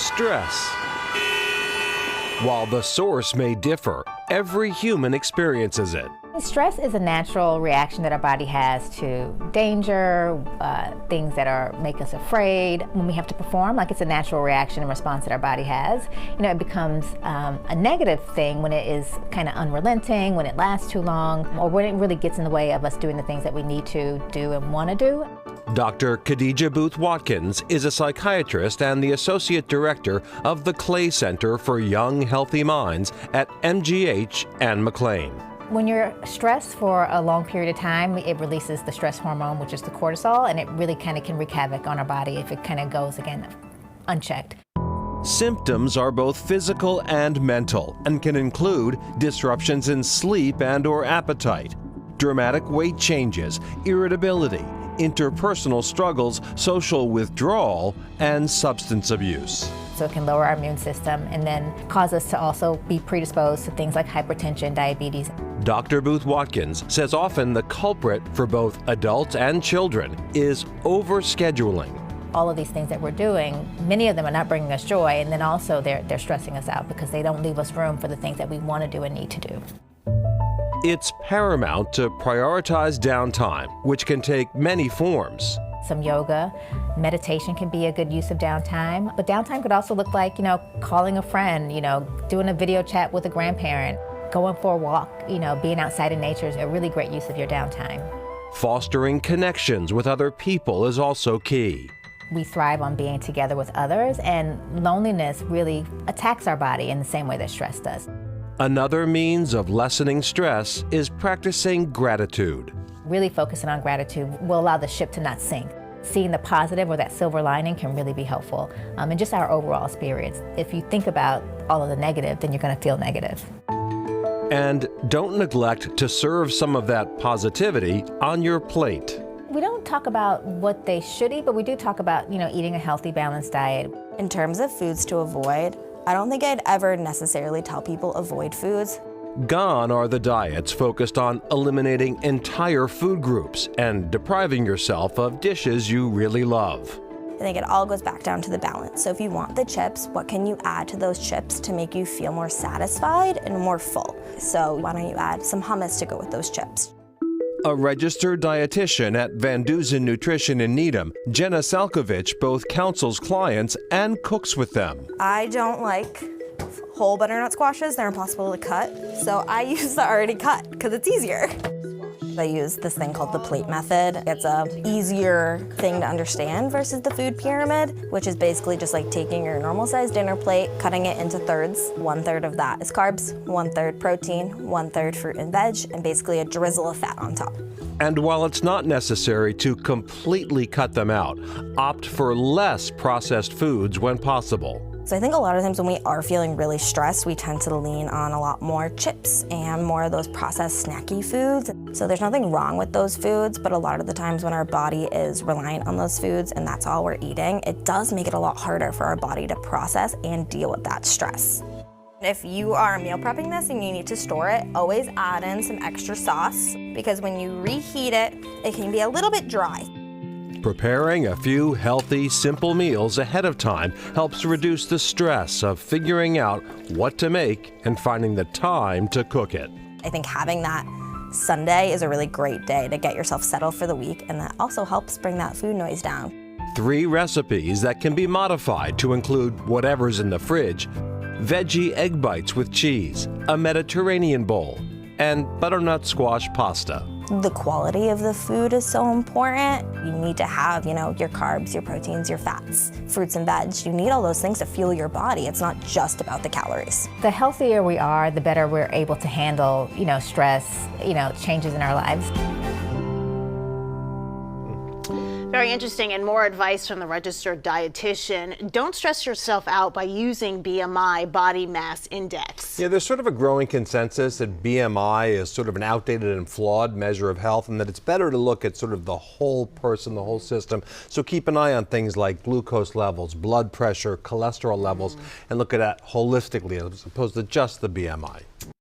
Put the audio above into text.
Stress. While the source may differ, every human experiences it. Stress is a natural reaction that our body has to danger, things that make us afraid. When we have to perform, like it's a natural reaction and response that our body has. You know, it becomes a negative thing when it is kind of unrelenting, when it lasts too long, or when it really gets in the way of us doing the things that we need to do and want to do. Dr. Khadija Booth Watkins is a psychiatrist and the associate director of the Clay Center for Young Healthy Minds at MGH and McLean. When you're stressed for a long period of time, it releases the stress hormone, which is the cortisol, and it really kind of can wreak havoc on our body if it kind of goes, again, unchecked. Symptoms are both physical and mental and can include disruptions in sleep and/or appetite, dramatic weight changes, irritability, interpersonal struggles, social withdrawal, and substance abuse. So it can lower our immune system and then cause us to also be predisposed to things like hypertension, diabetes. Dr. Booth Watkins says often the culprit for both adults and children is overscheduling. All of these things that we're doing, many of them are not bringing us joy, and then also they're stressing us out because they don't leave us room for the things that we want to do and need to do. It's paramount to prioritize downtime, which can take many forms. Some yoga, meditation can be a good use of downtime, but downtime could also look like, calling a friend, doing a video chat with a grandparent, going for a walk, being outside in nature is a really great use of your downtime. Fostering connections with other people is also key. We thrive on being together with others, and loneliness really attacks our body in the same way that stress does. Another means of lessening stress is practicing gratitude. Really focusing on gratitude will allow the ship to not sink. Seeing the positive or that silver lining can really be helpful, and just our overall spirits. If you think about all of the negative, then you're going to feel negative. And don't neglect to serve some of that positivity on your plate. We don't talk about what they should eat, but we do talk about, eating a healthy, balanced diet. In terms of foods to avoid, I don't think I'd ever necessarily tell people avoid foods. Gone are the diets focused on eliminating entire food groups and depriving yourself of dishes you really love. I think it all goes back down to the balance. So if you want the chips, what can you add to those chips to make you feel more satisfied and more full? So why don't you add some hummus to go with those chips? A registered dietitian at Van Duzen Nutrition in Needham, Jenna Salkovich both counsels clients and cooks with them. I don't like whole butternut squashes. They're impossible to cut. So I use the already cut because it's easier. I use this thing called the plate method. It's a easier thing to understand versus the food pyramid, which is basically just like taking your normal sized dinner plate, cutting it into thirds. 1/3 of that is carbs, 1/3 protein, 1/3 fruit and veg, and basically a drizzle of fat on top. And while it's not necessary to completely cut them out, opt for less processed foods when possible. So I think a lot of times when we are feeling really stressed, we tend to lean on a lot more chips and more of those processed snacky foods. So there's nothing wrong with those foods, but a lot of the times when our body is reliant on those foods and that's all we're eating, it does make it a lot harder for our body to process and deal with that stress. If you are meal prepping this and you need to store it, always add in some extra sauce because when you reheat it, it can be a little bit dry. Preparing a few healthy, simple meals ahead of time helps reduce the stress of figuring out what to make and finding the time to cook it. I think having that Sunday is a really great day to get yourself settled for the week, and that also helps bring that food noise down. 3 recipes that can be modified to include whatever's in the fridge: veggie egg bites with cheese, a Mediterranean bowl, and butternut squash pasta. The quality of the food is so important. You need to have, your carbs, your proteins, your fats, fruits and veg. You need all those things to fuel your body. It's not just about the calories. The healthier we are, the better we're able to handle, stress, changes in our lives. Very interesting, and more advice from the registered dietitian. Don't stress yourself out by using BMI, body mass index. Yeah, there's sort of a growing consensus that BMI is sort of an outdated and flawed measure of health, and that it's better to look at sort of the whole person, the whole system. So keep an eye on things like glucose levels, blood pressure, cholesterol levels, and look at that holistically as opposed to just the BMI.